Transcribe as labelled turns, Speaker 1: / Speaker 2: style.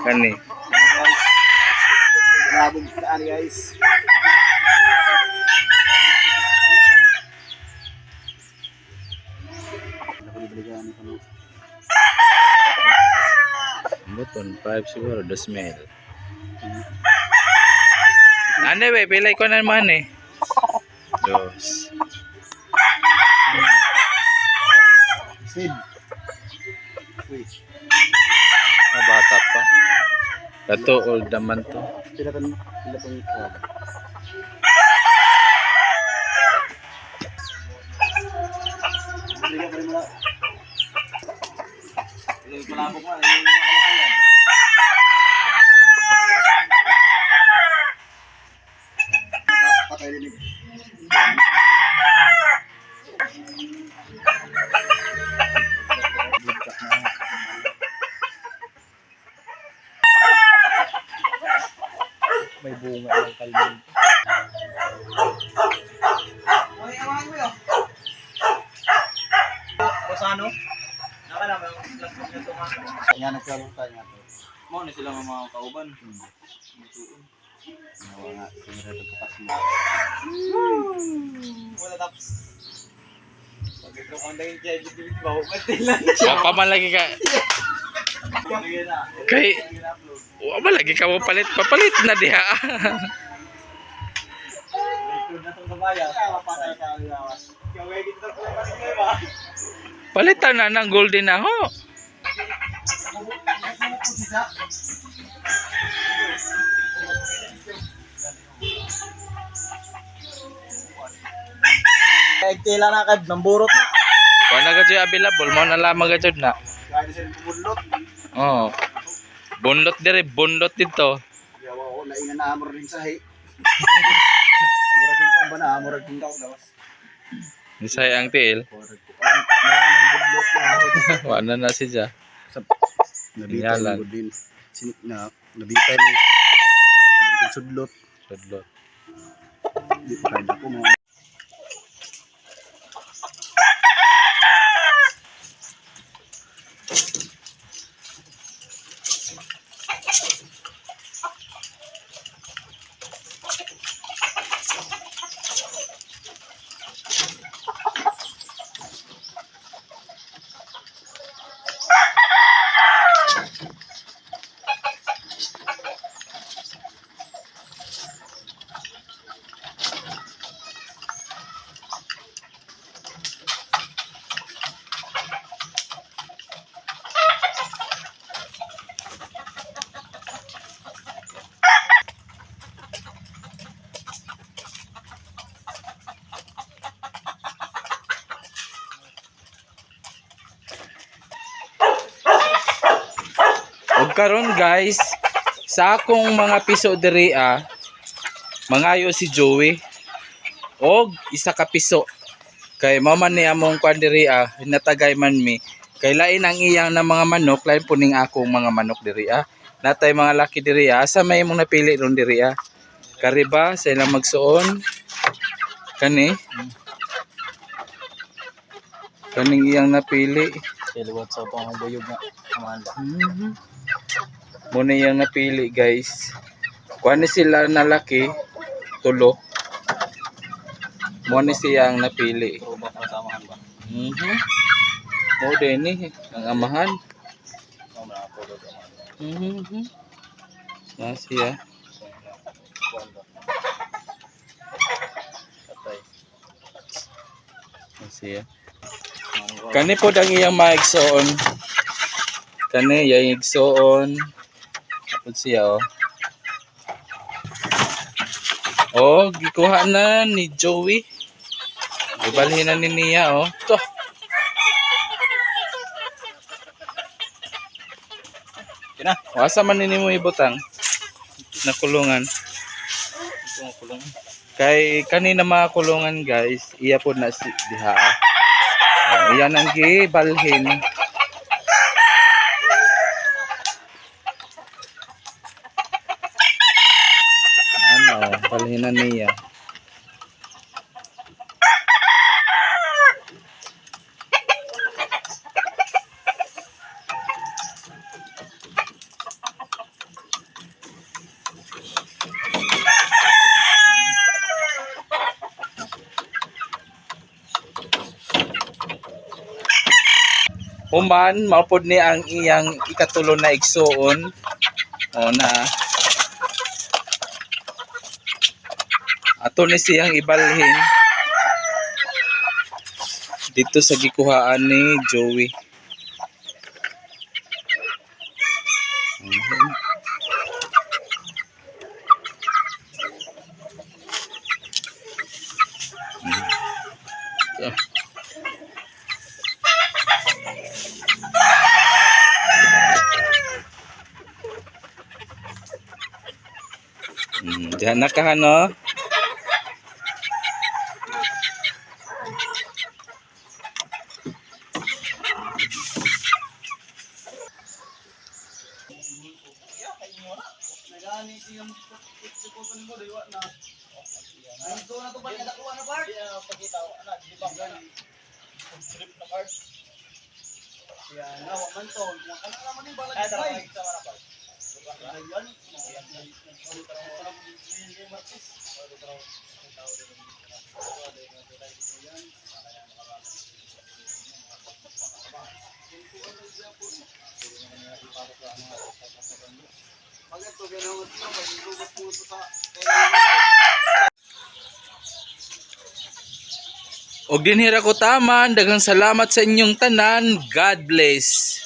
Speaker 1: Kani.
Speaker 2: Labog kaan guys. Nakalibrigan ko no.
Speaker 1: Buton 5 siguro 2,000. Ano ba pilay ko na naman eh. Dos.
Speaker 2: Sid. Uy.
Speaker 1: Bata pa. Kato old naman to.
Speaker 2: Pila tong Bigyan pa rin mo na. Yung palabok mo, yung kamahayan. Patay rin ito. May bunga ng kalman. Ay, awahan mo yun. Rosano? Nakalaman ang plastic na tumakas. Kanya nagkaroon tayo nga to. Mo na sila mga kauban. Nawa nga, sila nagkapas mo. Wala tapos. Pag-ito kong dahil dyan, hindi ba? Matilan siya.
Speaker 1: Wapa man lagi ka. Kay wapa lagi ka mo palit. Papalit na diha. Palitan na ng golden na ho.
Speaker 2: Tila na kad namburot na.
Speaker 1: Kung na gadyo available mo na lamang gadyo na.
Speaker 2: Kaya sila pumulot.
Speaker 1: Oh. Bunlot dire, bunlot dito.
Speaker 2: Yawa ko naingan na amor rin sa hay. Murag yung pang bana, murag yung daw lawas.
Speaker 1: Nisay ang tiil.
Speaker 2: Murag ko. Ang budlot na ako.
Speaker 1: Wala na siya.
Speaker 2: Nabitay
Speaker 1: Inyalan.
Speaker 2: mo din. Sinik na nabitay mo. Sudlot.
Speaker 1: Sudlot.
Speaker 2: Di pa kaya ko mo.
Speaker 1: Ug karon guys, sa akong mga piso diri mangayo si Joey. Og isa ka piso. Kay mao man ni among kwan diri hinatagay man mi. Kay lain ang iyang na mga manok, lain po ning akong mga manok diri Natay mga laki diri asa may imong napili ron diri Kariba sa ilang magsuon. Kani. Kaning iyang napili.
Speaker 2: Kailuwat sa pang buyog nga. Kamanda.
Speaker 1: Muna yung napili guys. Kuha ni sila na laki. Tulo. Muna siyang napili.
Speaker 2: Turubak na samahan ba?
Speaker 1: O din ang amahan.
Speaker 2: Oo, nakapulog ang
Speaker 1: Siya.
Speaker 2: patay.
Speaker 1: Siya. Kani po ang iyang maigsoon. Kani yung igsoon. Tapos siya gikuha na ni Joey. Ibalhin na ni niya To.
Speaker 2: Kina?
Speaker 1: Wasa man nini mo ibutang na kulungan.
Speaker 2: Ito ang kulungan.
Speaker 1: Kay kanina mga kulungan guys, iya po na si diha. Iyan ang gibalhin. Balhin na niya. Human maupod ni ang iyang ikatulo na igsuon. O na ato ni siyang ibalhin dito sa gikuhaan ni Joey. Diyan na ka no.
Speaker 2: Nagani yung sipon mo diwa na. Ay do na to ba kada kuha na part? Pagita ana di ba gani. Strip na part. Ya na wa man to. Kana naman ni balag ay. Sa mana part? Yan.
Speaker 1: Og dinhira ko taman, daghang salamat sa inyong tanan. God bless.